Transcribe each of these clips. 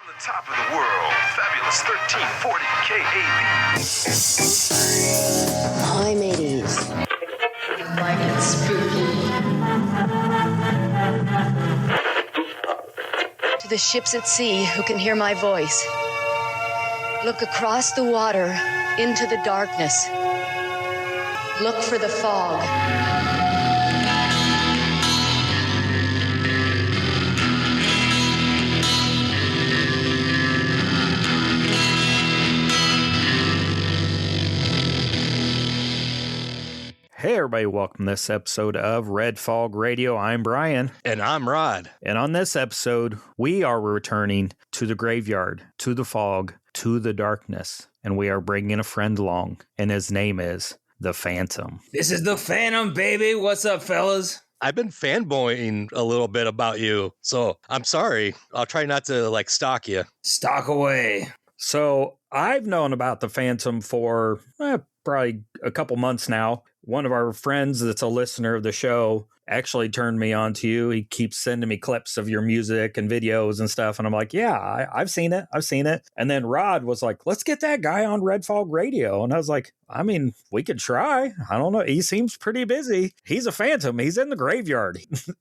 From the top of the world, fabulous 1340 KAB. Hi, mateys. Like it's spooky. To the ships at sea who can hear my voice, look across the water into the darkness. Look for the fog. Hey everybody, welcome to this episode of Red Fog Radio. I'm Brian. And I'm Rod. And on this episode, we are returning to the graveyard, to the fog, to the darkness. And we are bringing a friend along, and his name is the Phantom. This is the Phantom, baby. What's up, fellas? I've been fanboying a little bit about you, so I'm sorry. I'll try not to, stalk you. Stalk away. So I've known about the Phantom for probably a couple months now. One of our friends that's a listener of the show actually turned me on to you. He keeps sending me clips of your music and videos and stuff. And I'm like, yeah, I've seen it. And then Rod was like, let's get that guy on Red Fog Radio. And I was like, I mean, we could try. I don't know. He seems pretty busy. He's a phantom. He's in the graveyard.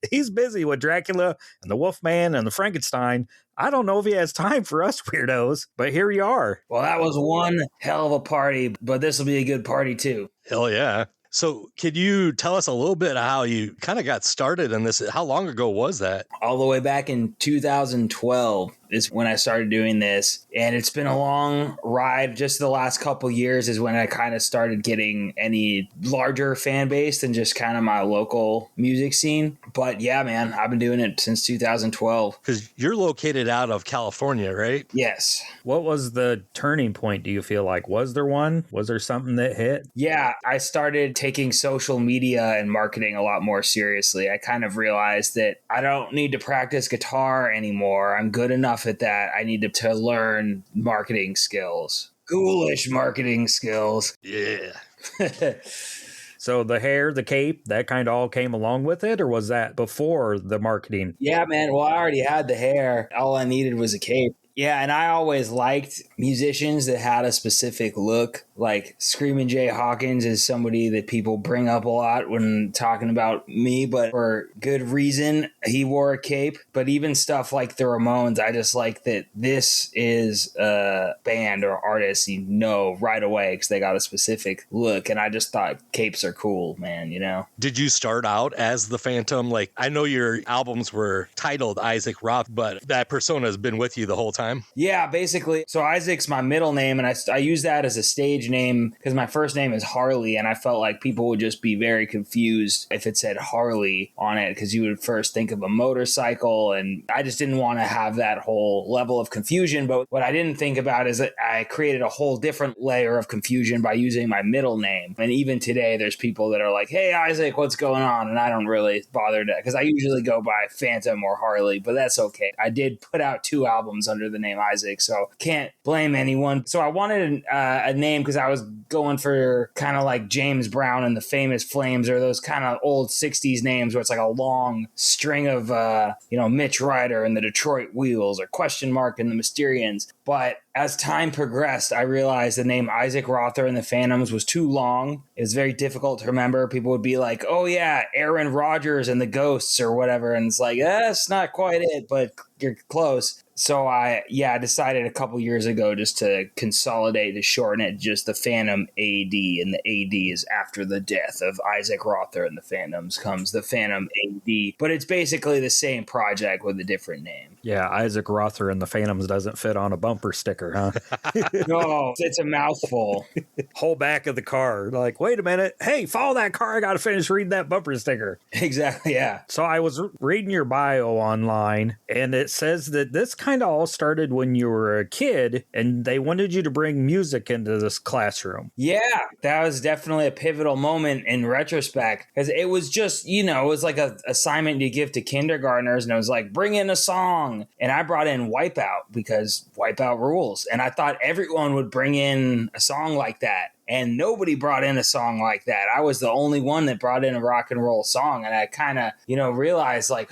He's busy with Dracula and the Wolfman and the Frankenstein. I don't know if he has time for us weirdos, but here you are. Well, that was one hell of a party, but this will be a good party too. Hell yeah. So could you tell us a little bit how you kind of got started in this? How long ago was that? All the way back in 2012 is when I started doing this. And it's been a long ride. Just the last couple years is when I kind of started getting any larger fan base than just kind of my local music scene. But yeah, man, I've been doing it since 2012. Because you're located out of California, right? Yes. What was the turning point, do you feel like? Was there one? Was there something that hit? Yeah, I started taking social media and marketing a lot more seriously. I kind of realized that I don't need to practice guitar anymore. I'm good enough at that. I need to learn marketing skills. Ghoulish marketing skills. Yeah. So the hair, the cape, that kind of all came along with it, or was that before the marketing? Yeah, man. Well, I already had the hair. All I needed was a cape. Yeah, and I always liked musicians that had a specific look. Like Screamin' Jay Hawkins is somebody that people bring up a lot when talking about me, but for good reason. He wore a cape. But even stuff like the Ramones, I just like that this is a band or artist you know right away because they got a specific look. And I just thought capes are cool, man, you know? Did you start out as the Phantom? I know your albums were titled Isaac Roth, but that persona has been with you the whole time. Yeah, basically. So Isaac's my middle name, and I use that as a stage name because my first name is Harley, and I felt like people would just be very confused if it said Harley on it because you would first think of a motorcycle, and I just didn't want to have that whole level of confusion. But what I didn't think about is that I created a whole different layer of confusion by using my middle name. And even today, there's people that are like, hey, Isaac, what's going on? And I don't really bother to, because I usually go by Phantom or Harley, but that's okay. I did put out 2 albums under the name Isaac, so can't blame anyone. So I wanted a name because I was going for kind of like James Brown and the Famous Flames, or those kind of old 60s names where it's like a long string of Mitch Ryder and the Detroit Wheels, or Question Mark and the Mysterians. But as time progressed, I realized the name Isaac Rother and the Phantoms was too long. It was very difficult to remember. People would be like, oh yeah, Aaron Rodgers and the Ghosts or whatever. And it's like, that's not quite it, but you're close. So I decided a couple years ago just to consolidate, to shorten it, just the Phantom AD, and the AD is after the death of Isaac Rother and the Phantoms comes the Phantom AD. But it's basically the same project with a different name. Yeah, Isaac Rother and the Phantoms doesn't fit on a bumper sticker, huh? No, it's a mouthful. Whole back of the car. Like, wait a minute. Hey, follow that car. I got to finish reading that bumper sticker. Exactly, yeah. So I was reading your bio online, and it says that this kind of all started when you were a kid, and they wanted you to bring music into this classroom. Yeah, that was definitely a pivotal moment in retrospect, because it was just, it was like a assignment you give to kindergartners, and it was like, bring in a song. And I brought in Wipeout because Wipeout rules. And I thought everyone would bring in a song like that. And nobody brought in a song like that. I was the only one that brought in a rock and roll song. And I kind of, realized like,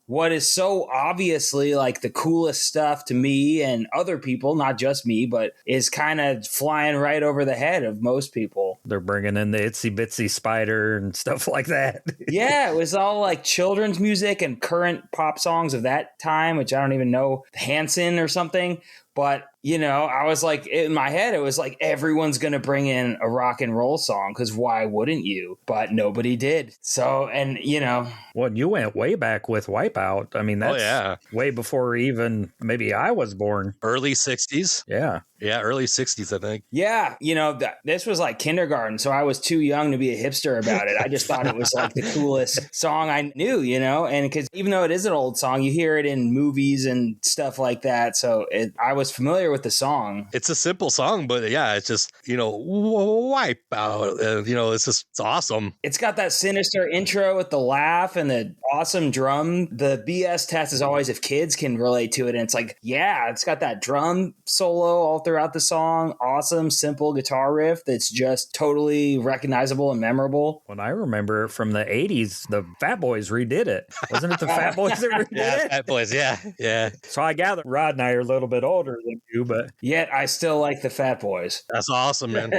what is so obviously like the coolest stuff to me and other people, not just me, but is kind of flying right over the head of most people. They're bringing in the itsy bitsy spider and stuff like that. Yeah, it was all like children's music and current pop songs of that time, which I don't even know, Hanson or something. But, you know, I was like, in my head, it was like everyone's going to bring in a rock and roll song because why wouldn't you? But nobody did. So, and, you know. Well, you went way back with Wipeout. I mean, that's way before even maybe I was born. Early 60s. Yeah. Yeah, early 60s, I think. Yeah, you know, this was like kindergarten, so I was too young to be a hipster about it. I just thought it was like the coolest song I knew, you know, and because even though it is an old song, you hear it in movies and stuff like that. So I was familiar with the song. It's a simple song, but yeah, it's just, you know, Wipeout. You know, it's awesome. It's got that sinister intro with the laugh and the awesome drum. The BS test is always if kids can relate to it. And it's like, yeah, it's got that drum solo all throughout the song. Awesome, simple guitar riff that's just totally recognizable and memorable. When I remember from the 80s, the Fat Boys redid it. Wasn't it the Fat Boys that redid it? Fat Boys, yeah. So I gather Rod and I are a little bit older than you, but... Yet I still like the Fat Boys. That's awesome, man.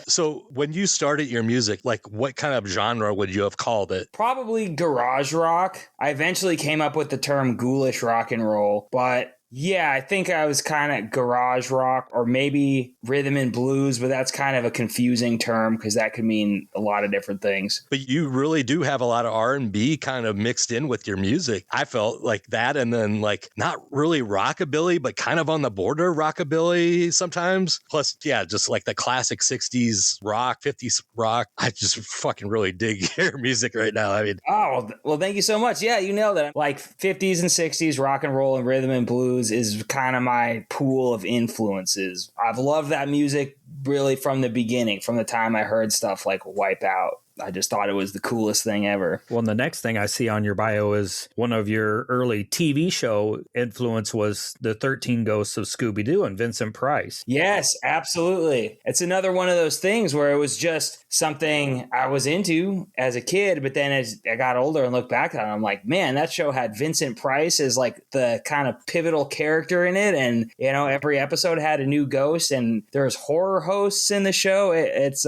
So when you started your music, like what kind of genre would you have called it? Probably garage rock. I eventually came up with the term ghoulish rock and roll, but yeah, I think I was kind of garage rock or maybe rhythm and blues, but that's kind of a confusing term because that could mean a lot of different things. But you really do have a lot of R&B kind of mixed in with your music. I felt like that, and then like not really rockabilly, but kind of on the border rockabilly sometimes. Plus, yeah, just like the classic 60s rock, 50s rock. I just fucking really dig your music right now. I mean, oh, well, thank you so much. Yeah, you nailed it. Like 50s and 60s rock and roll and rhythm and blues is kind of my pool of influences. I've loved that music really from the beginning, from the time I heard stuff like Wipeout. I just thought it was the coolest thing ever. Well, the next thing I see on your bio is one of your early TV show influence was the 13 Ghosts of Scooby-Doo and Vincent Price. Yes, absolutely. It's another one of those things where it was just something I was into as a kid, but then as I got older and looked back on it, I'm like, man, that show had Vincent Price as like the kind of pivotal character in it. And, you know, every episode had a new ghost and there's horror hosts in the show. It's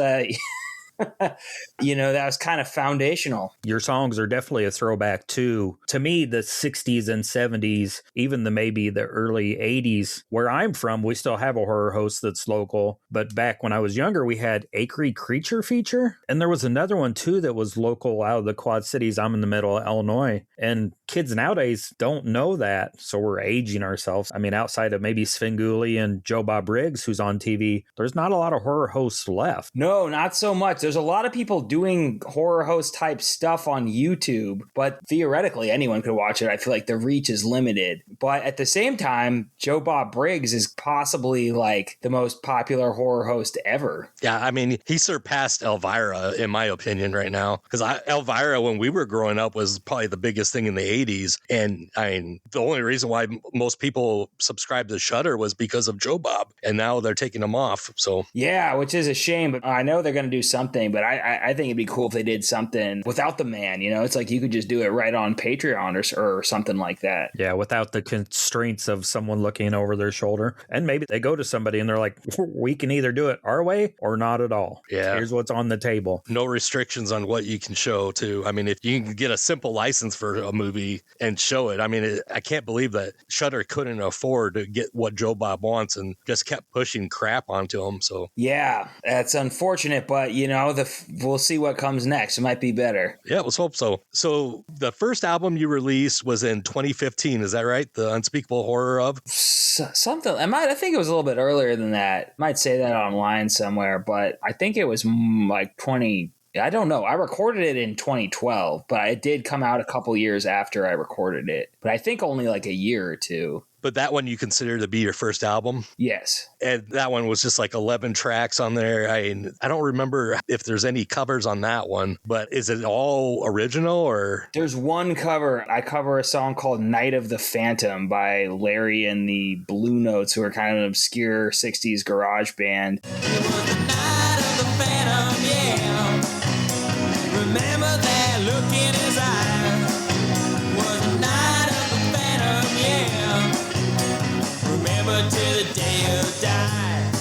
you know, that was kind of foundational. Your songs are definitely a throwback to me, the 60s and 70s, even maybe the early 80s. Where I'm from, we still have a horror host that's local. But back when I was younger, we had Acre Creature Feature. And there was another one, too, that was local out of the Quad Cities. I'm in the middle of Illinois. And kids nowadays don't know that. So we're aging ourselves. I mean, outside of maybe Svengoolie and Joe Bob Briggs, who's on TV, there's not a lot of horror hosts left. No, not so much. There's a lot of people doing horror host type stuff on YouTube, but theoretically anyone could watch it. I feel like the reach is limited. But at the same time, Joe Bob Briggs is possibly like the most popular horror host ever. Yeah, I mean, he surpassed Elvira, in my opinion, right now. Because Elvira, when we were growing up, was probably the biggest thing in the 80s. And I mean, the only reason why most people subscribed to Shudder was because of Joe Bob. And now they're taking him off. So yeah, which is a shame. But I know they're going to do something. But I think it'd be cool if they did something without the man. You know, it's like you could just do it right on Patreon or something like that. Yeah, without the constraints of someone looking over their shoulder. And maybe they go to somebody and they're like, we can either do it our way or not at all. Yeah. Here's what's on the table. No restrictions on what you can show, too. I mean, if you can get a simple license for a movie and show it, I mean, I can't believe that Shudder couldn't afford to get what Joe Bob wants and just kept pushing crap onto him. So yeah, that's unfortunate, but you know, we'll see what comes next. It might be better. Yeah, let's hope so. So the first album you released was in 2015. Is that right? The Unspeakable Horror of? Something. I think it was a little bit earlier than that. Might say that online somewhere, but I think it was like 20. I don't know. I recorded it in 2012, but it did come out a couple years after I recorded it. But I think only like a year or two. But that one you consider to be your first album? Yes. And that one was just like 11 tracks on there. I don't remember if there's any covers on that one, but is it all original or? There's one cover. I cover a song called Night of the Phantom by Larry and the Blue Notes, who are kind of an obscure 60s garage band. It was the night of the Phantom, yeah. Remember that look in his eyes. Was the night forever till the day you die.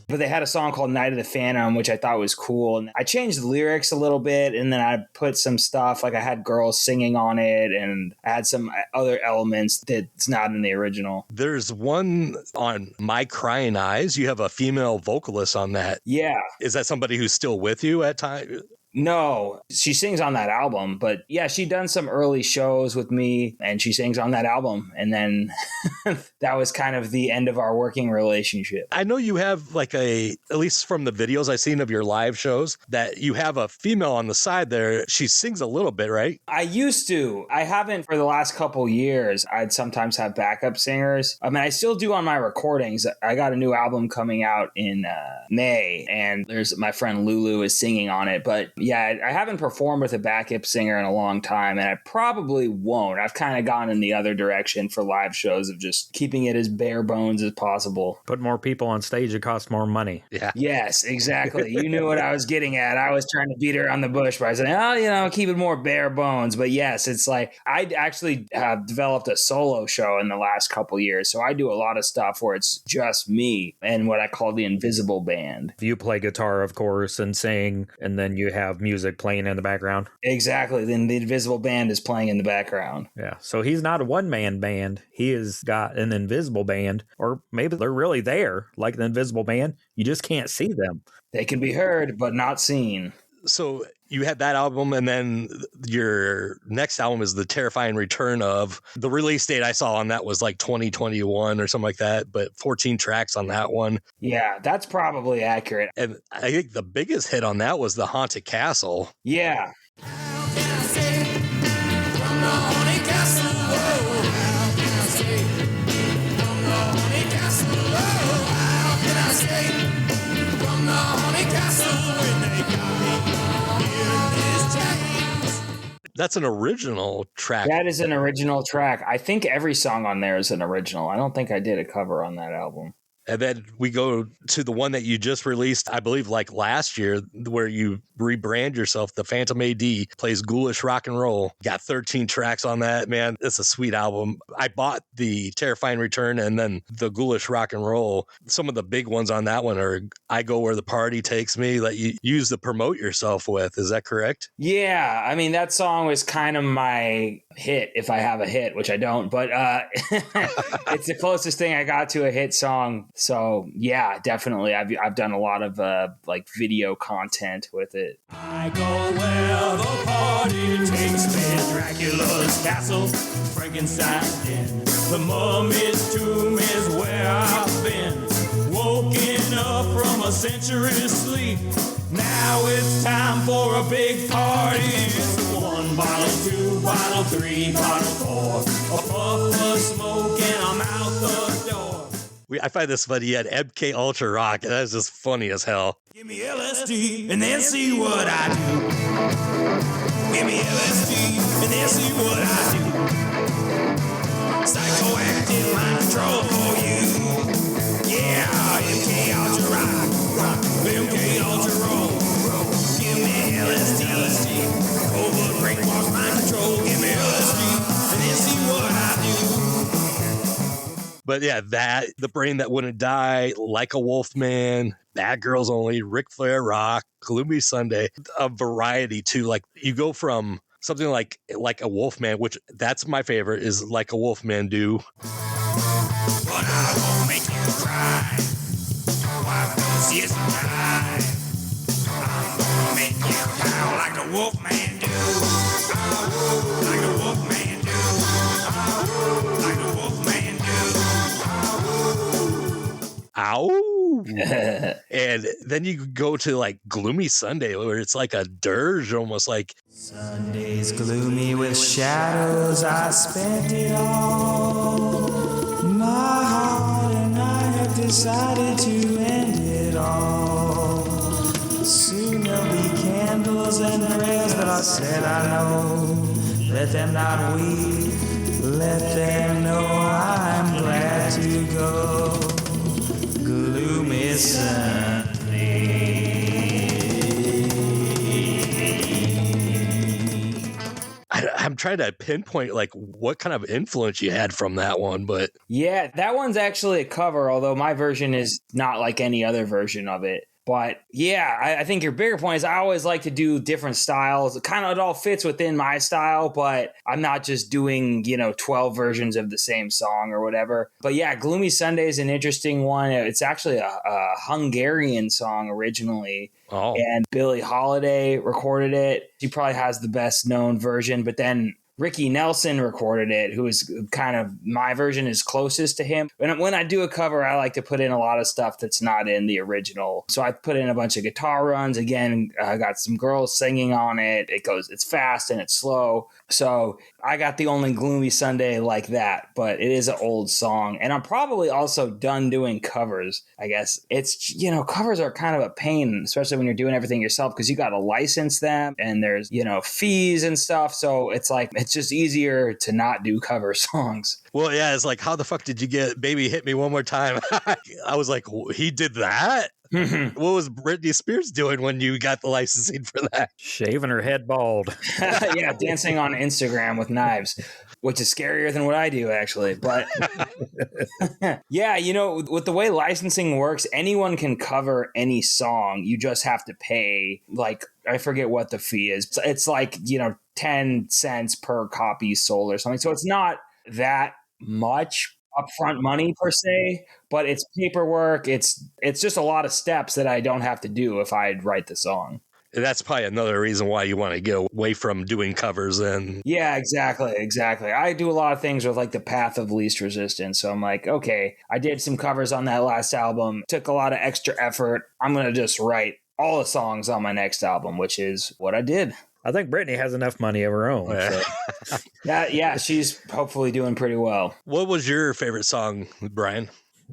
But they had a song called Night of the Phantom, which I thought was cool. And I changed the lyrics a little bit, and then I put some stuff, like I had girls singing on it, and I had some other elements that's not in the original. There's one on My Crying Eyes. You have a female vocalist on that. Yeah. Is that somebody who's still with you at time? No, she sings on that album, but yeah, she done some early shows with me and she sings on that album. And then that was kind of the end of our working relationship. I know you have like at least from the videos I've seen of your live shows, that you have a female on the side there. She sings a little bit, right? I used to. I haven't for the last couple years. I'd sometimes have backup singers. I mean, I still do on my recordings. I got a new album coming out in May, and there's my friend Lulu is singing on it, but yeah, I haven't performed with a backup singer in a long time, and I probably won't. I've kind of gone in the other direction for live shows of just keeping it as bare bones as possible. Put more people on stage, it costs more money. Yeah. Yes, exactly. You knew what I was getting at. I was trying to beat around the bush by saying, keep it more bare bones. But yes, it's like I actually have developed a solo show in the last couple years. So I do a lot of stuff where it's just me and what I call the invisible band. You play guitar, of course, and sing, and then you have music playing in the background. Exactly. Then the invisible band is playing in the background. Yeah. So he's not a one-man band. He has got an invisible band, or maybe they're really there, like the invisible band. You just can't see them. They can be heard, but not seen. So you had that album, and then your next album is The Terrifying Return of. The release date I saw on that was like 2021 or something like that, but 14 tracks on that one. Yeah, that's probably accurate. And I think the biggest hit on that was The Haunted Castle. Yeah. That's an original track. That is an original track. I think every song on there is an original. I don't think I did a cover on that album. And then we go to the one that you just released, I believe, like last year, where you rebrand yourself. The Phantom AD plays ghoulish rock and roll. Got 13 tracks on that, man. It's a sweet album. I bought the Terrifying Return and then the ghoulish rock and roll. Some of the big ones on that one are I Go Where the Party Takes Me, that you use to promote yourself with. Is that correct? Yeah. I mean, that song was kind of my hit, if I have a hit, which I don't, but it's the closest thing I got to a hit song. So yeah, definitely. I've done a lot of like video content with it. I go where the party takes me. Dracula's castle, Frankenstein's den. The mummy's tomb is where I've been. Woken up from a century's sleep. Now it's time for a big party. It's 1 bottle, 2 bottle, 3 bottle, 4. A puff of smoke and I'm out the door. I find this funny. You had MK Ultra Rock, and that's just funny as hell. Give me LSD and then see what I do. Give me LSD and then see what I do. Psychoactive mind control for you. Yeah, MK Ultra Rock, MK Ultra Roll. Give me LSD, over brainwash mind control. Give me LSD and then see what I do. But yeah, The Brain That Wouldn't Die, Like a Wolfman, Bad Girls Only, Ric Flair Rock, Gloomy Sunday, a variety too. Like you go from something like a Wolfman, which that's my favorite, is Like a Wolfman Do. But I won't make you cry. Wipe those tears and cry. I'm gonna make you howl like the Wolfman do. Like the Wolfman do. Like the Wolfman do. Ow. And then you go to like Gloomy Sunday, where it's like a dirge, almost like Sunday's gloomy with shadows. I spent it all. My heart and I have decided to end it all. Soon there'll be candles and prayers, but I said I know. Let them not weep. Let them know I'm glad to go. Gloomy Sunday. I'm trying to pinpoint like what kind of influence you had from that one, but Yeah, that one's actually a cover, although my version is not like any other version of it. But yeah, I think your bigger point is I always like to do different styles. It all fits within my style, but I'm not just doing, 12 versions of the same song or whatever. But yeah, Gloomy Sunday is an interesting one. It's actually a Hungarian song originally. oh, And Billie Holiday recorded it. She probably has the best known version, but then Ricky Nelson recorded it, who is kind of my version is closest to him. When I do a cover, I like to put in a lot of stuff that's not in the original. So I put in a bunch of guitar runs. Again, I got some girls singing on it. It's fast and it's slow. So I got the only Gloomy Sunday like that, but it is an old song. And I'm probably also done doing covers. I guess it's, covers are kind of a pain, especially when you're doing everything yourself, because you got to license them and there's, fees and stuff. So it's just easier to not do cover songs. well, yeah, it's like, how the fuck did you get Baby Hit Me One More Time? I was like, he did that? What was Britney Spears doing when you got the licensing for that? Shaving her head bald. Yeah, dancing on Instagram with knives, which is scarier than what I do, actually. But yeah, with the way licensing works, anyone can cover any song. You just have to pay, I forget what the fee is. It's 10 cents per copy sold or something. So it's not that much upfront money per se, but it's paperwork. It's just a lot of steps that I don't have to do if I write the song. That's probably another reason why you want to get away from doing covers. And yeah, exactly. I do a lot of things with the path of least resistance. So I'm like, okay, I did some covers on that last album, took a lot of extra effort. I'm going to just write all the songs on my next album, which is what I did. I think Brittany has enough money of her own. So. Yeah, she's hopefully doing pretty well. what was your favorite song, Brian?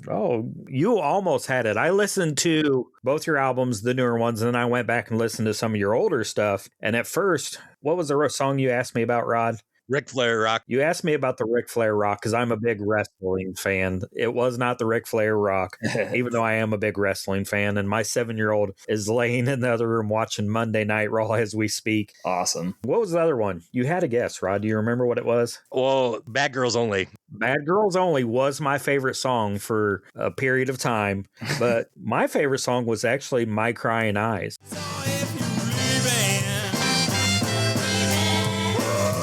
Oh, you almost had it. I listened to both your albums, the newer ones, and then I went back and listened to some of your older stuff. And at first, what was the song you asked me about, Rod? Ric Flair Rock. You asked me about the Ric Flair Rock because I'm a big wrestling fan. It was not the Ric Flair Rock, even though I am a big wrestling fan. And my 7-year-old is laying in the other room watching Monday Night Raw as we speak. Awesome. What was the other one? You had a guess, Rod. Do you remember what it was? Well, Bad Girls Only. Bad Girls Only was my favorite song for a period of time. But my favorite song was actually My Crying Eyes. So if you leaving,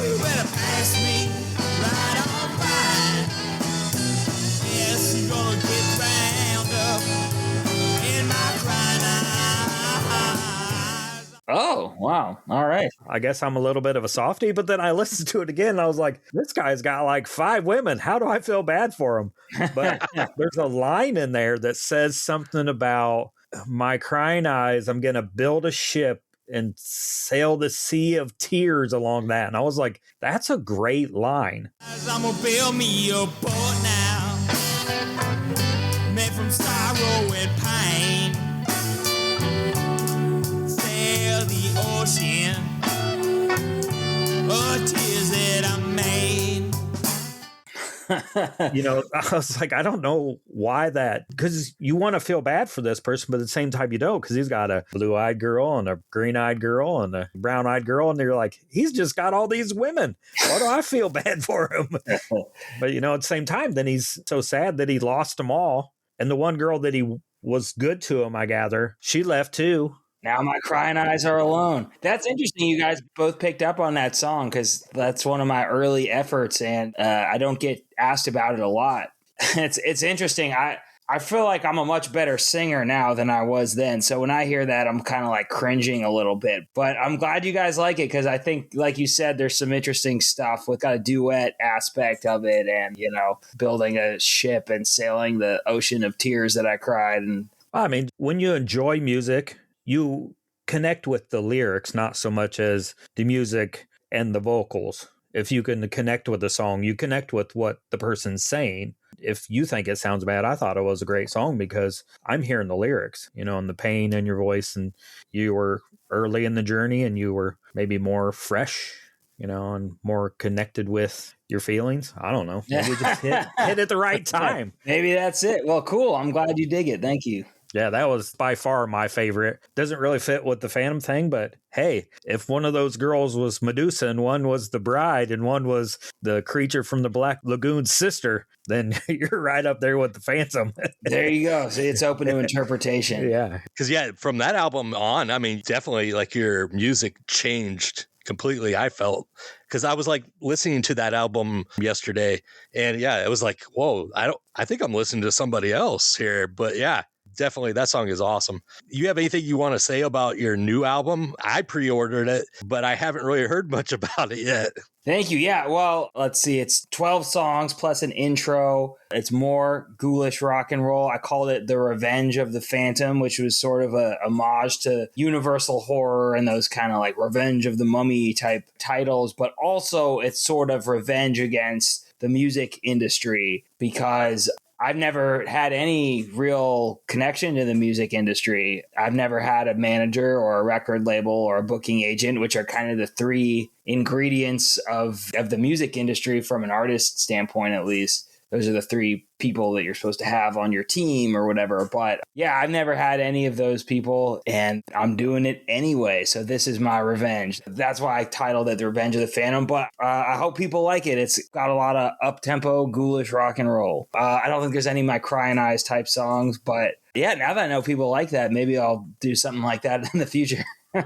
you better pass me right on by. Yes, you're gonna get bound up in my crying eyes. Oh, wow. All right. I guess I'm a little bit of a softie, but then I listened to it again and I was like, this guy's got 5 women. How do I feel bad for him? But there's a line in there that says something about my crying eyes. I'm going to build a ship and sail the sea of tears along that. And I was like, that's a great line. I'm gonna build me a boat now, made from sorrow and pain. Sail the ocean of tears that I made. I was like, I don't know why that, because you want to feel bad for this person, but at the same time you don't, because he's got a blue-eyed girl and a green-eyed girl and a brown-eyed girl, and they're like, he's just got all these women. Why do I feel bad for him? But at the same time, then he's so sad that he lost them all, and the one girl that he was good to him, I gather, she left too. Now my crying eyes are alone. That's interesting. You guys both picked up on that song because that's one of my early efforts, and I don't get asked about it a lot. It's interesting. I feel like I'm a much better singer now than I was then. So when I hear that, I'm kind of cringing a little bit. But I'm glad you guys like it because I think, like you said, there's some interesting stuff with got a duet aspect of it, and building a ship and sailing the ocean of tears that I cried. And I mean, when you enjoy music, you connect with the lyrics, not so much as the music and the vocals. If you can connect with the song, you connect with what the person's saying. If you think it sounds bad, I thought it was a great song because I'm hearing the lyrics, and the pain in your voice, and you were early in the journey and you were maybe more fresh, and more connected with your feelings. I don't know. Maybe just hit at the right time. Maybe that's it. Well, cool. I'm glad you dig it. Thank you. Yeah, that was by far my favorite. Doesn't really fit with the Phantom thing, but hey, if one of those girls was Medusa and one was the bride and one was the creature from the Black Lagoon's sister, then you're right up there with the Phantom. There you go. See, it's open to interpretation. Yeah. Because, yeah, from that album on, I mean, definitely like your music changed completely, I felt. Because I was like listening to that album yesterday and yeah, it was like, whoa, I think I'm listening to somebody else here. But yeah, definitely that song is awesome. You have anything you want to say about your new album? I pre-ordered it, but I haven't really heard much about it yet. Thank you. Yeah, well, let's see. It's 12 songs plus an intro. It's more ghoulish rock and roll. I called it The Revenge of the Phantom, which was sort of a homage to Universal horror and those kind of like Revenge of the Mummy type titles. But also it's sort of revenge against the music industry because I've never had any real connection to the music industry. I've never had a manager or a record label or a booking agent, which are kind of the three ingredients of the music industry from an artist standpoint, at least. Those are the three people that you're supposed to have on your team or whatever. But yeah, I've never had any of those people and I'm doing it anyway. So this is my revenge. That's why I titled it The Revenge of the Phantom. But I hope people like it. It's got a lot of up-tempo, ghoulish rock and roll. I don't think there's any of my Crying Eyes type songs. But yeah, now that I know people like that, maybe I'll do something like that in the future.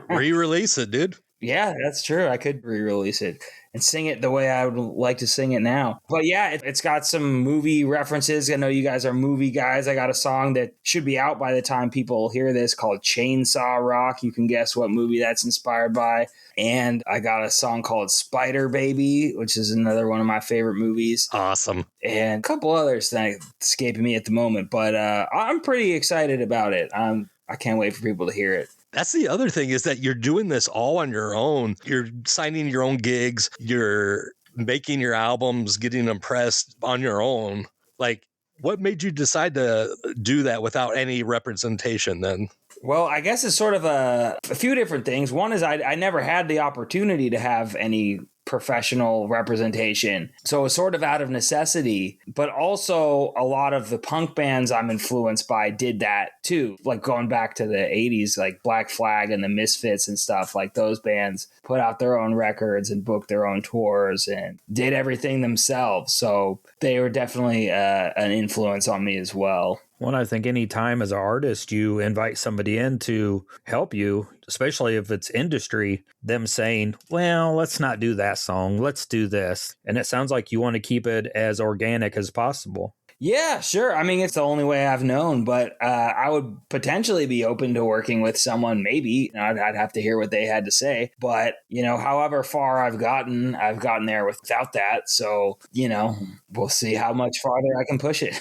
Re-release it, dude. Yeah, that's true. I could re-release it and sing it the way I would like to sing it now. But yeah, it's got some movie references. I know you guys are movie guys. I got a song that should be out by the time people hear this called Chainsaw Rock. You can guess what movie that's inspired by. And I got a song called Spider Baby, which is another one of my favorite movies. Awesome. And a couple others that escaping me at the moment. But I'm pretty excited about it. I can't wait for people to hear it. That's the other thing is that you're doing this all on your own. You're signing your own gigs. You're making your albums, getting them pressed on your own. Like, what made you decide to do that without any representation then? Well, I guess it's sort of a few different things. One is I never had the opportunity to have any professional representation. So it was sort of out of necessity, but also a lot of the punk bands I'm influenced by did that too. Like going back to the 80s, like Black Flag and the Misfits and stuff, like those bands put out their own records and booked their own tours and did everything themselves. So they were definitely an influence on me as well. Well, I think any time as an artist you invite somebody in to help you, especially if it's industry, them saying, well, let's not do that song, let's do this. And it sounds like you want to keep it as organic as possible. Yeah, sure. I mean, it's the only way I've known, but I would potentially be open to working with someone. Maybe I'd have to hear what they had to say. But, however far I've gotten there without that. So, we'll see how much farther I can push it.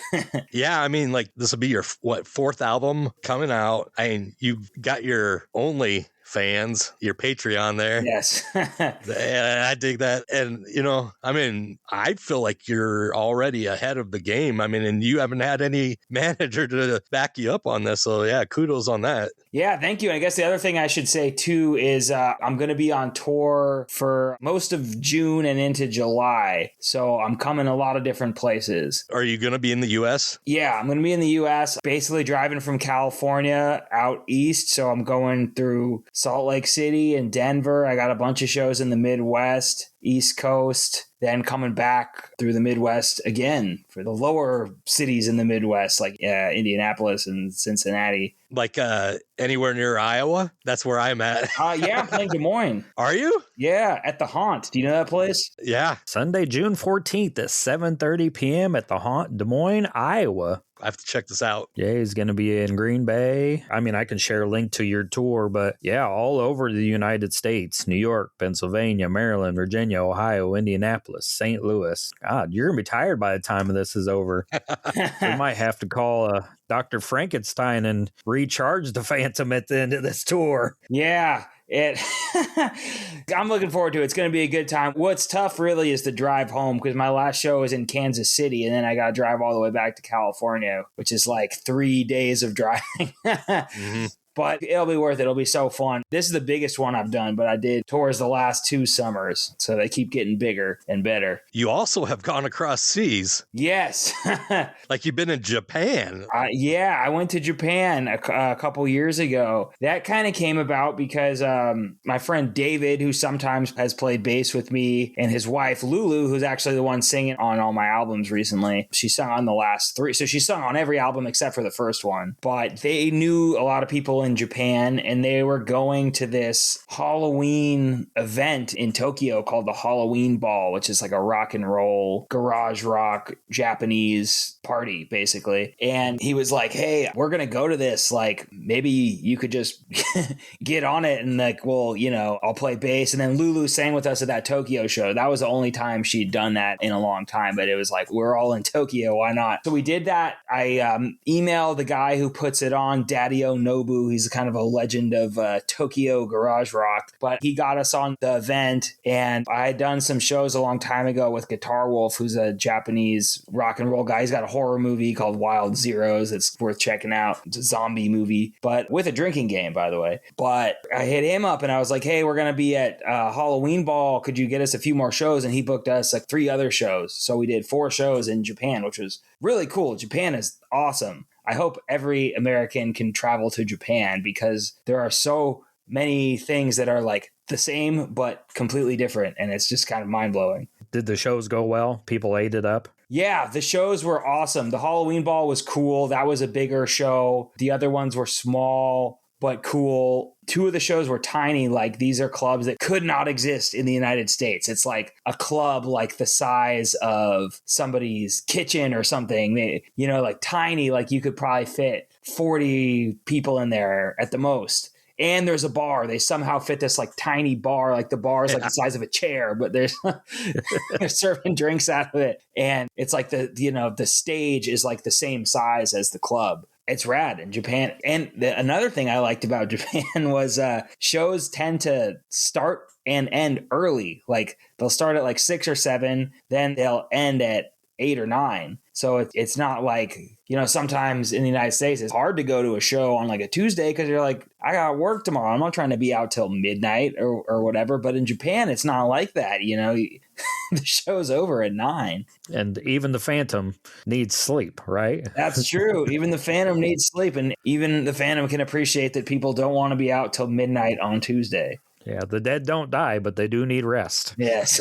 Yeah, I mean, like this will be your, fourth album coming out. I mean, you've got your only fans, your Patreon there. Yes. I dig that. And, I mean, I feel like you're already ahead of the game. I mean, and you haven't had any manager to back you up on this. So, yeah, kudos on that. Yeah, thank you. And I guess the other thing I should say, too, is I'm going to be on tour for most of June and into July. So I'm coming a lot of different places. Are you going to be in the U.S.? Yeah, I'm going to be in the U.S., basically driving from California out east. So I'm going through Salt Lake City and Denver. I got a bunch of shows in the Midwest, East Coast, then coming back through the Midwest again for the lower cities in the Midwest, like Indianapolis and Cincinnati. Like anywhere near Iowa? That's where I'm at. Yeah, I'm playing Des Moines. Are you? Yeah, at the Haunt. Do you know that place? Yeah. Sunday, June 14th at 7:30 p.m. at the Haunt, Des Moines, Iowa. I have to check this out. Yeah, he's going to be in Green Bay. I mean, I can share a link to your tour, but yeah, all over the United States, New York, Pennsylvania, Maryland, Virginia, Ohio, Indianapolis, St. Louis. God, you're going to be tired by the time this is over. We might have to call Dr. Frankenstein and recharge the Phantom at the end of this tour. Yeah. I'm looking forward to it. It's going to be a good time. What's tough really is the drive home because my last show was in Kansas City and then I got to drive all the way back to California, which is like 3 days of driving. Mm-hmm. but it'll be worth it. It'll be so fun. This is the biggest one I've done, but I did tours the last 2 summers. So they keep getting bigger and better. You also have gone across seas. Yes. Like you've been in Japan. Yeah, I went to Japan a couple years ago. That kind of came about because my friend David, who sometimes has played bass with me, and his wife Lulu, who's actually the one singing on all my albums recently. She sung on the last 3. So she sung on every album except for the first one. But they knew a lot of people in Japan, and they were going to this Halloween event in Tokyo called the Halloween Ball, which is like a rock and roll, garage rock, Japanese party, basically. And he was like, hey, we're going to go to this. Like, maybe you could just get on it and like, well, you know, I'll play bass. And then Lulu sang with us at that Tokyo show. That was the only time she'd done that in a long time, but it was like, we're all in Tokyo. Why not? So we did that. I emailed the guy who puts it on, Daddy-O Nobu. He's kind of a legend of Tokyo garage rock, but he got us on the event. And I had done some shows a long time ago with Guitar Wolf, who's a Japanese rock and roll guy. He's got a horror movie called Wild Zeros. It's worth checking out. It's a zombie movie, but with a drinking game, by the way. But I hit him up and I was like, hey, we're going to be at Halloween Ball. Could you get us a few more shows? And he booked us like 3 other shows. So we did 4 shows in Japan, which was really cool. Japan is awesome. I hope every American can travel to Japan because there are so many things that are like the same, but completely different. And it's just kind of mind blowing. Did the shows go well? People ate it up? Yeah, the shows were awesome. The Halloween Ball was cool. That was a bigger show. The other ones were small, but cool. 2 of the shows were tiny. Like, these are clubs that could not exist in the United States. It's like a club like the size of somebody's kitchen or something. They, you know, like tiny, like you could probably fit 40 people in there at the most. And there's a bar. They somehow fit this like tiny bar. Like the bar is like the size of a chair, but they're serving drinks out of it. And it's like the stage is like the same size as the club. It's rad in Japan. And another thing I liked about Japan was shows tend to start and end early. Like they'll start at like 6 or 7, then they'll end at 8 or 9. So it's not like, you know, sometimes in the United States, it's hard to go to a show on like a Tuesday because you're like, I got work tomorrow. I'm not trying to be out till midnight or whatever. But in Japan, it's not like that. You know, the show's over at 9. And even the Phantom needs sleep, right? That's true. Even the Phantom needs sleep. And even the Phantom can appreciate that people don't want to be out till midnight on Tuesday. Yeah, the dead don't die, but they do need rest. Yes.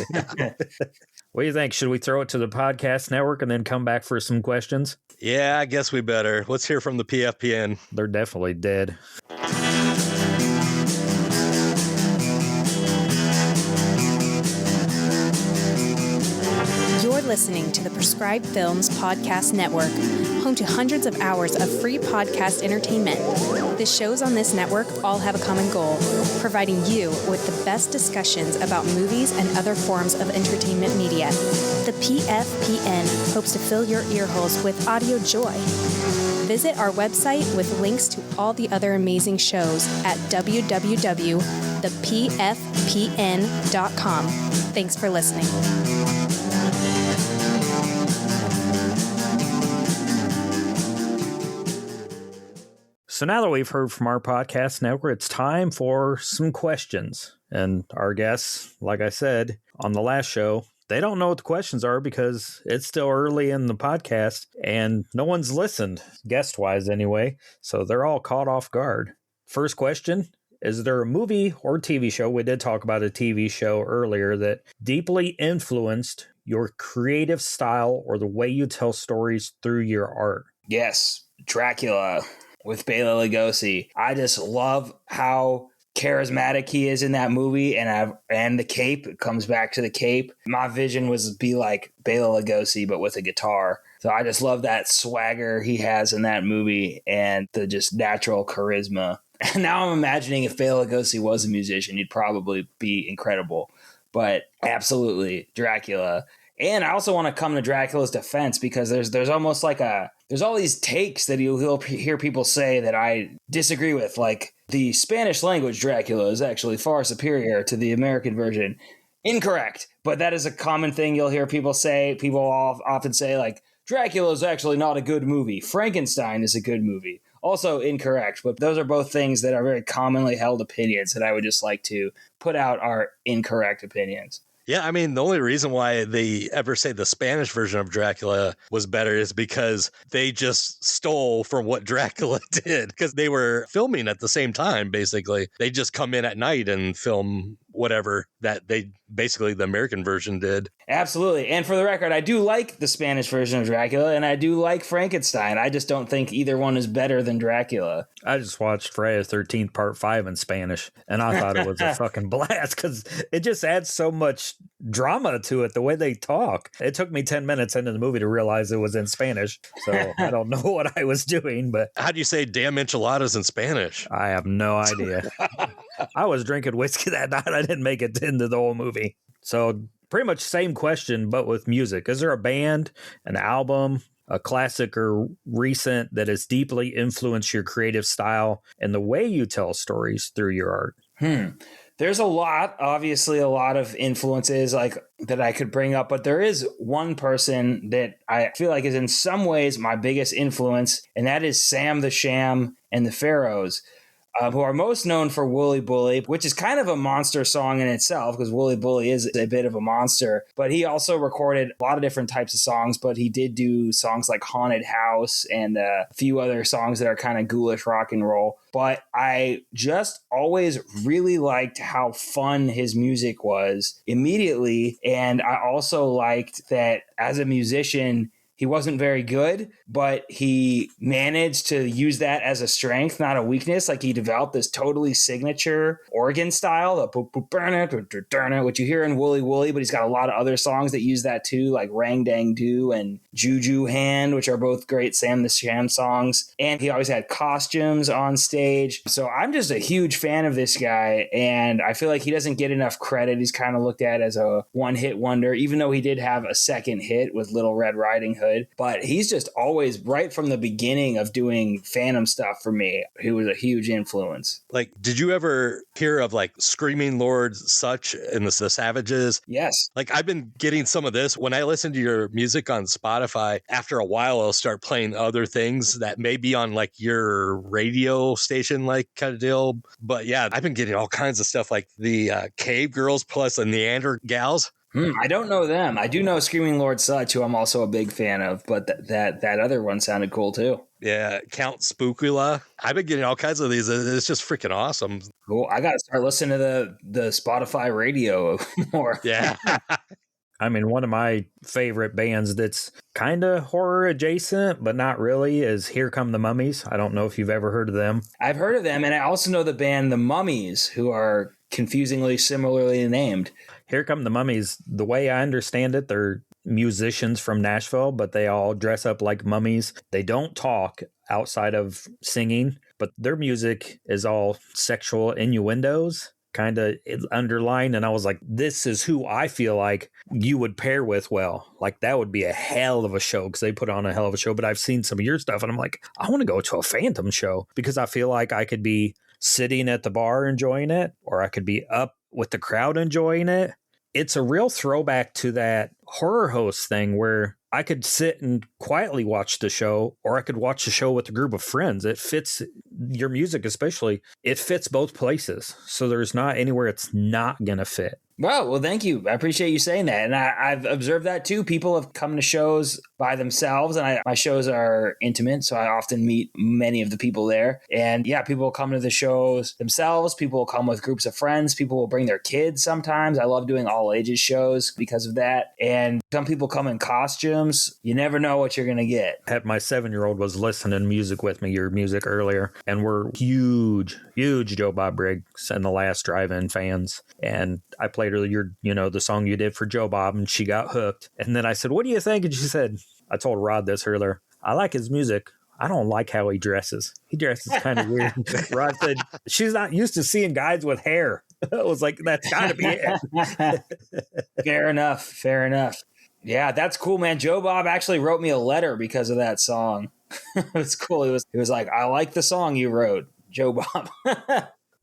What do you think? Should we throw it to the podcast network and then come back for some questions? Yeah, I guess we better. Let's hear from the PFPN. They're definitely dead. You're listening to the Prescribed Films Podcast Network, home to hundreds of hours of free podcast entertainment. The shows on this network all have a common goal, providing you with the best discussions about movies and other forms of entertainment media. The PFPN hopes to fill your earholes with audio joy. Visit our website with links to all the other amazing shows at www.thepfpn.com. Thanks for listening. So now that we've heard from our podcast network, it's time for some questions. And our guests, like I said on the last show, they don't know what the questions are because it's still early in the podcast and no one's listened, guest-wise anyway. So they're all caught off guard. First question, is there a movie or TV show, we did talk about a TV show earlier, that deeply influenced your creative style or the way you tell stories through your art? Yes, Dracula with Bela Lugosi. I just love how charismatic he is in that movie, and the cape, it comes back to the cape. My vision was to be like Bela Lugosi but with a guitar. So I just love that swagger he has in that movie and the just natural charisma. And now I'm imagining if Bela Lugosi was a musician, he'd probably be incredible. But absolutely, Dracula. And I also want to come to Dracula's defense because there's almost like there's all these takes that he'll hear people say that I disagree with. Like, the Spanish language Dracula is actually far superior to the American version. Incorrect. But that is a common thing you'll hear people say. People often say, like, Dracula is actually not a good movie. Frankenstein is a good movie. Also incorrect, but those are both things that are very commonly held opinions that I would just like to put out are incorrect opinions. Yeah, I mean, the only reason why they ever say the Spanish version of Dracula was better is because they just stole from what Dracula did, because they were filming at the same time, basically. They just come in at night and film whatever that they basically the American version did. Absolutely. And for the record, I do like the Spanish version of Dracula, and I do like Frankenstein. I just don't think either one is better than Dracula. I just watched Friday the 13th Part 5 in Spanish, and I thought it was a fucking blast because it just adds so much drama to it, the way they talk. It took me 10 minutes into the movie to realize it was in Spanish, so I don't know what I was doing, but... How do you say damn enchiladas in Spanish? I have no idea. I was drinking whiskey that night. I didn't make it into the whole movie. So pretty much same question, but with music. Is there a band, an album, a classic or recent that has deeply influenced your creative style and the way you tell stories through your art? There's a lot, obviously a lot of influences like that I could bring up, but there is one person that I feel like is in some ways my biggest influence, and that is Sam the Sham and the Pharaohs. Who are most known for Wooly Bully, which is kind of a monster song in itself because Wooly Bully is a bit of a monster. But he also recorded a lot of different types of songs, but he did do songs like Haunted House and a few other songs that are kind of ghoulish rock and roll. But I just always really liked how fun his music was immediately. And I also liked that as a musician, he wasn't very good, but he managed to use that as a strength, not a weakness. Like he developed this totally signature organ style, the boop boop burn it, which you hear in Wooly Wooly, but he's got a lot of other songs that use that too, like Rang Dang Do and Juju Hand, which are both great Sam the Sham songs. And he always had costumes on stage. So I'm just a huge fan of this guy, and I feel like he doesn't get enough credit. He's kind of looked at as a one-hit wonder, even though he did have a second hit with Little Red Riding Hood. But he's just always, right from the beginning of doing Phantom stuff for me, he was a huge influence. Like, did you ever hear of like Screaming Lord Such and the Savages? Yes. Like, I've been getting some of this. When I listen to your music on Spotify, after a while, I'll start playing other things that may be on like your radio station, like kind of deal. But yeah, I've been getting all kinds of stuff like the Cave Girls plus the Neander Gals. I don't know them. I do know Screaming Lord Such, who I'm also a big fan of, but that other one sounded cool too. Yeah, Count Spookula. I've been getting all kinds of these. It's just freaking awesome. Cool. I got to start listening to the Spotify radio more. Yeah. I mean, one of my favorite bands that's kind of horror adjacent, but not really, is Here Come the Mummies. I don't know if you've ever heard of them. I've heard of them, and I also know the band The Mummies, who are confusingly similarly named. Here Come the Mummies. The way I understand it, they're musicians from Nashville, but they all dress up like mummies. They don't talk outside of singing, but their music is all sexual innuendos kind of underlined. And I was like, this is who I feel like you would pair with well. Like that would be a hell of a show because they put on a hell of a show. But I've seen some of your stuff and I'm like, I want to go to a Phantom show because I feel like I could be sitting at the bar enjoying it, or I could be up with the crowd enjoying it. It's a real throwback to that horror host thing where I could sit and quietly watch the show, or I could watch the show with a group of friends. It fits your music, especially. It fits both places. So there's not anywhere it's not going to fit. Well, thank you. I appreciate you saying that. And I've observed that too. People have come to shows by themselves, and my shows are intimate, so I often meet many of the people there. And yeah, people will come to the shows themselves. People will come with groups of friends. People will bring their kids sometimes. I love doing all ages shows because of that. And some people come in costumes. You never know what you're going to get. My 7-year-old was listening music with me, your music earlier, and we're huge Joe Bob Briggs and the Last Drive-In fans. And I played her the song you did for Joe Bob, and she got hooked. And then I said, what do you think? And she said, I told Rod this earlier, I like his music. I don't like how he dresses. He dresses kind of weird. Rod said, she's not used to seeing guys with hair. I was like, that's got to be it. Fair enough. Yeah, that's cool, man. Joe Bob actually wrote me a letter because of that song. It's cool. It was like, I like the song you wrote, Joe Bob.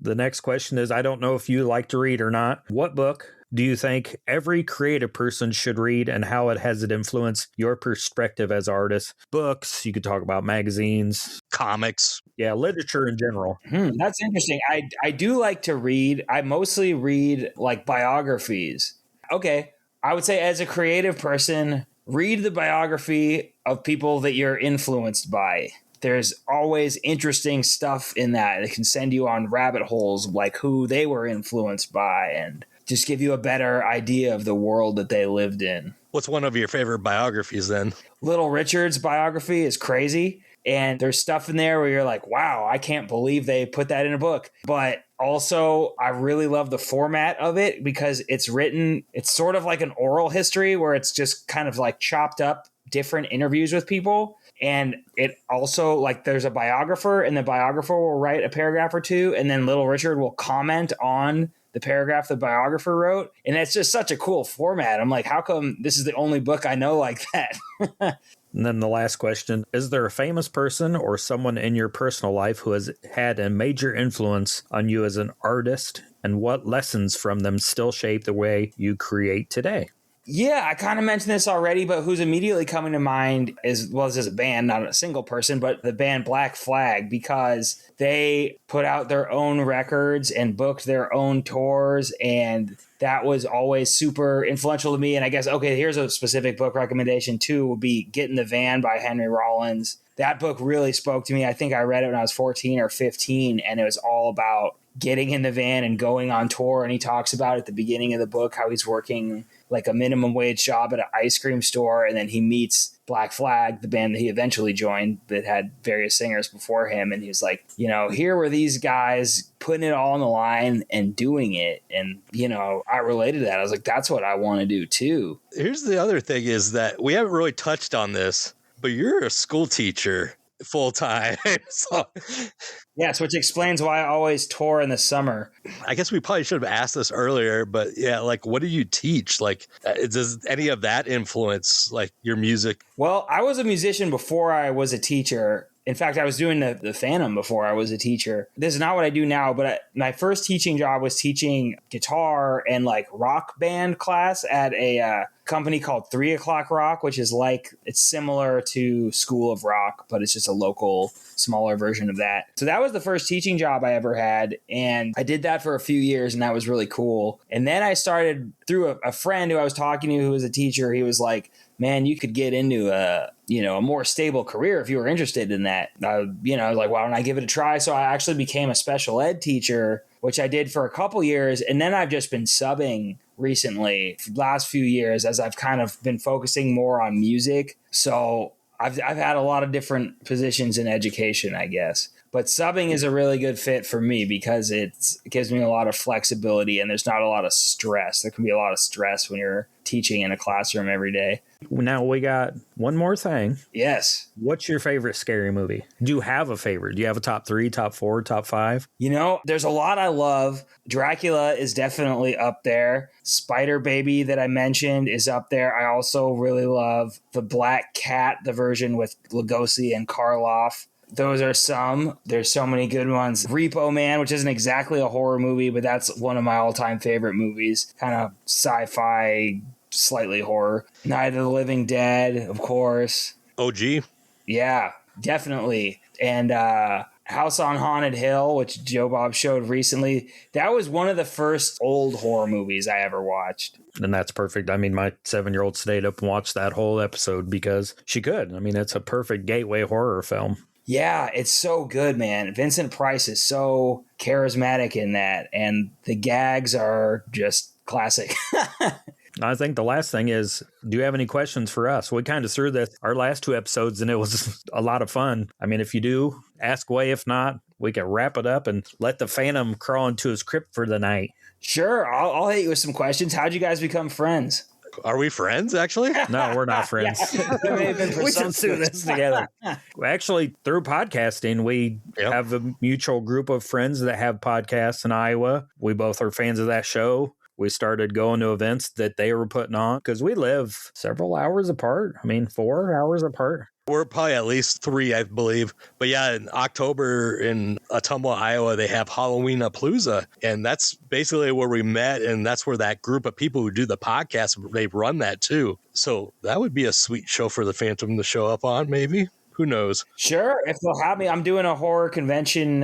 The next question is, I don't know if you like to read or not. What book do you think every creative person should read, and how has it influenced your perspective as artists? Books, you could talk about magazines, comics. Yeah, literature in general. That's interesting. I do like to read. I mostly read like biographies. Okay. I would say as a creative person, read the biography of people that you're influenced by. There's always interesting stuff in that. It can send you on rabbit holes of like who they were influenced by and just give you a better idea of the world that they lived in. What's one of your favorite biographies then? Little Richard's biography is crazy. And there's stuff in there where you're like, wow, I can't believe they put that in a book. But also, I really love the format of it because it's sort of like an oral history where it's just kind of like chopped up different interviews with people. And it also, like, there's a biographer and the biographer will write a paragraph or two. And then Little Richard will comment on the paragraph the biographer wrote. And it's just such a cool format. I'm like, how come this is the only book I know like that? And then the last question, is there a famous person or someone in your personal life who has had a major influence on you as an artist, and what lessons from them still shape the way you create today? Yeah, I kind of mentioned this already, but who's immediately coming to mind is, well, this is a band, not a single person, but the band Black Flag, because they put out their own records and booked their own tours, and that was always super influential to me. And I guess, okay, here's a specific book recommendation too, would be Get in the Van by Henry Rollins. That book really spoke to me. I think I read it when I was 14 or 15, and it was all about getting in the van and going on tour. And he talks about at the beginning of the book how he's working like a minimum wage job at an ice cream store, and then he meets Black Flag, the band that he eventually joined that had various singers before him, and he was like, you know, here were these guys putting it all on the line and doing it. And, you know, I related to that. I was like, that's what I want to do too. Here's the other thing is that we haven't really touched on this, but you're a school teacher full time. So yes, which explains why I always tour in the summer. I guess we probably should have asked this earlier, but yeah, like, what do you teach? Like, does any of that influence like your music? Well, I was a musician before I was a teacher. In fact, I was doing the Phantom before I was a teacher. This is not what I do now, but my first teaching job was teaching guitar and like rock band class at a company called 3 O'Clock Rock, which is like, it's similar to School of Rock, but it's just a local, smaller version of that. So that was the first teaching job I ever had. And I did that for a few years, and that was really cool. And then I started through a friend who I was talking to who was a teacher. He was like, man, you could get into a more stable career if you were interested in that. I was like, why don't I give it a try? So I actually became a special ed teacher, which I did for a couple years. And then I've just been subbing recently for the last few years as I've kind of been focusing more on music. So I've had a lot of different positions in education, I guess. But subbing is a really good fit for me because it gives me a lot of flexibility and there's not a lot of stress. There can be a lot of stress when you're teaching in a classroom every day. Now we got one more thing. Yes. What's your favorite scary movie? Do you have a favorite? Do you have a top 3, top 4, top 5? You know, there's a lot I love. Dracula is definitely up there. Spider Baby that I mentioned is up there. I also really love The Black Cat, the version with Lugosi and Karloff. Those are some. There's so many good ones. Repo Man, which isn't exactly a horror movie, but that's one of my all-time favorite movies. Kind of sci-fi, slightly horror. Night of the Living Dead, of course. OG? Yeah, definitely. And House on Haunted Hill, which Joe Bob showed recently. That was one of the first old horror movies I ever watched. And that's perfect. I mean, my 7-year-old stayed up and watched that whole episode because she could. I mean, it's a perfect gateway horror film. Yeah, it's so good, man. Vincent Price is so charismatic in that, and the gags are just classic. I think the last thing is, do you have any questions for us? We kind of threw our last 2 episodes, and it was a lot of fun. I mean, if you do, ask away. If not, we can wrap it up and let the Phantom crawl into his crypt for the night. Sure, I'll hit you with some questions. How'd you guys become friends? Are we friends, actually? No, we're not friends. We just do this together. Actually, through podcasting, we have a mutual group of friends that have podcasts in Iowa. We both are fans of that show. We started going to events that they were putting on because we live several hours apart. I mean, 4 hours apart. We're probably at least 3, I believe. But yeah, in October in Ottumwa, Iowa, they have Halloween-a-palooza. And that's basically where we met. And that's where that group of people who do the podcast, they run that too. So that would be a sweet show for the Phantom to show up on, maybe. Who knows? Sure, if they'll have me. I'm doing a horror convention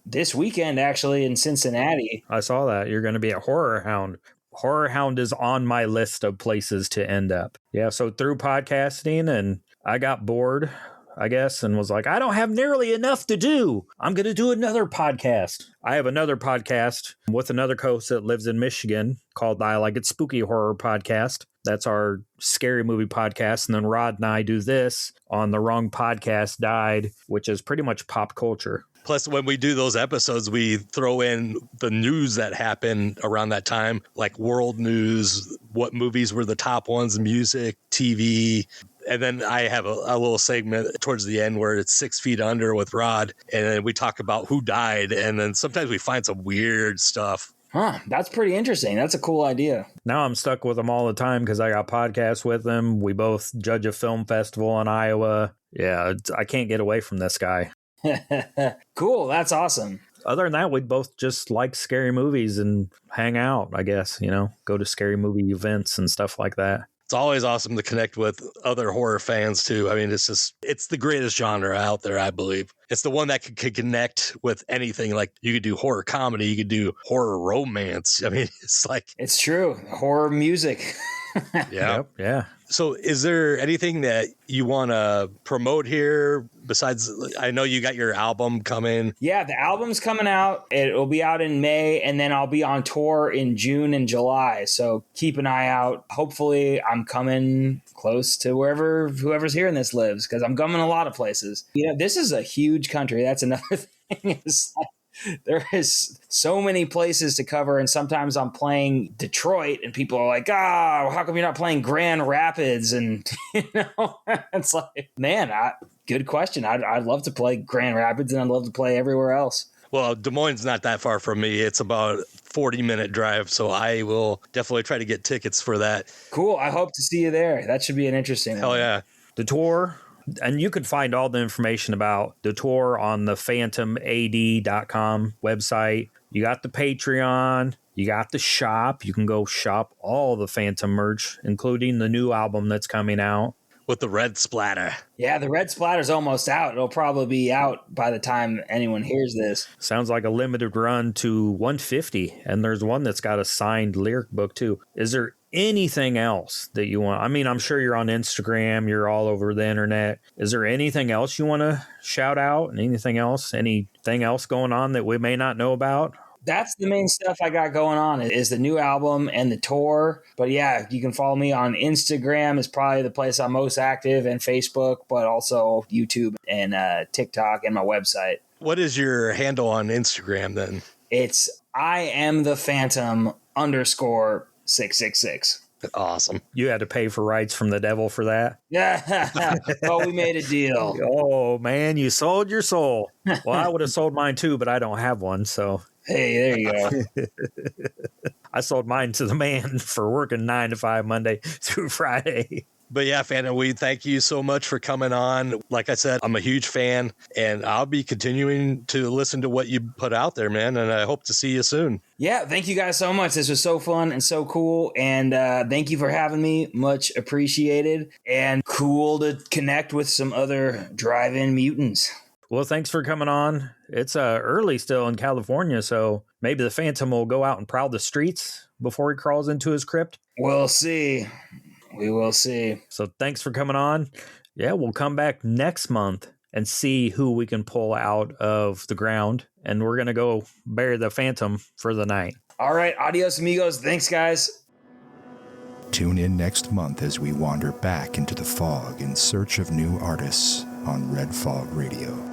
this weekend, actually, in Cincinnati. I saw that. You're going to be a Horror Hound. Horror Hound is on my list of places to end up. Yeah, so through podcasting, and I got bored, I guess, and was like, I don't have nearly enough to do. I'm going to do another podcast. I have another podcast with another co-host that lives in Michigan called I Like It Spooky Horror Podcast. That's our scary movie podcast. And then Rod and I do this on The Wrong Podcast Died, which is pretty much pop culture. Plus, when we do those episodes, we throw in the news that happened around that time, like world news, what movies were the top ones, music, TV. And then I have a little segment towards the end where it's 6 Feet Under with Rod. And then we talk about who died. And then sometimes we find some weird stuff. Huh, that's pretty interesting. That's a cool idea. Now I'm stuck with them all the time because I got podcasts with them. We both judge a film festival in Iowa. Yeah, I can't get away from this guy. Cool. That's awesome. Other than that, we'd both just like scary movies and hang out, I guess, go to scary movie events and stuff like that. It's always awesome to connect with other horror fans too. I mean, it's the greatest genre out there, I believe. It's the one that could connect with anything. Like you could do horror comedy, you could do horror romance. I mean, it's true. Horror music. Yeah. Yep, yeah. So is there anything that you want to promote here besides, I know you got your album coming. Yeah, the album's coming out. It'll be out in May, and then I'll be on tour in June and July. So keep an eye out. Hopefully I'm coming close to whoever's hearing this lives, because I'm coming a lot of places. This is a huge country. That's another thing. There is so many places to cover, and sometimes I'm playing Detroit and people are like, how come you're not playing Grand Rapids? And it's like, man, good question. I'd love to play Grand Rapids, and I'd love to play everywhere else. Well, Des Moines is not that far from me. It's about a 40-minute drive, so I will definitely try to get tickets for that. Cool. I hope to see you there. That should be an interesting one. Hell yeah. The tour. And you can find all the information about the tour on the phantomad.com website. You got the Patreon. You got the shop. You can go shop all the Phantom merch, including the new album that's coming out. With the red splatter. Yeah, the red splatter's almost out. It'll probably be out by the time anyone hears this. Sounds like a limited run to 150. And there's one that's got a signed lyric book, too. Is there anything else that you want? I mean, I'm sure you're on Instagram. You're all over the internet. Is there anything else you want to shout out? And anything else going on that we may not know about? That's the main stuff I got going on is the new album and the tour. But yeah, you can follow me on Instagram is probably the place I'm most active, and Facebook, but also YouTube and TikTok and my website. What is your handle on Instagram then? It's IamThePhantom_666. Awesome. You had to pay for rights from the devil for that? Yeah. Oh, we made a deal. Oh, man, you sold your soul. Well, I would have sold mine too, but I don't have one, so. Hey, there you go. I sold mine to the man for working 9 to 5 Monday through Friday. But yeah, Phantom, we thank you so much for coming on. Like I said, I'm a huge fan, and I'll be continuing to listen to what you put out there, man, and I hope to see you soon. Yeah, thank you guys so much. This was so fun and so cool, and thank you for having me. Much appreciated, and cool to connect with some other drive-in mutants. Well, thanks for coming on. It's early still in California, so maybe the Phantom will go out and prowl the streets before he crawls into his crypt. We'll see. We will see. So thanks for coming on. Yeah, we'll come back next month and see who we can pull out of the ground. And we're going to go bury the Phantom for the night. All right. Adios, amigos. Thanks, guys. Tune in next month as we wander back into the fog in search of new artists on Red Fog Radio.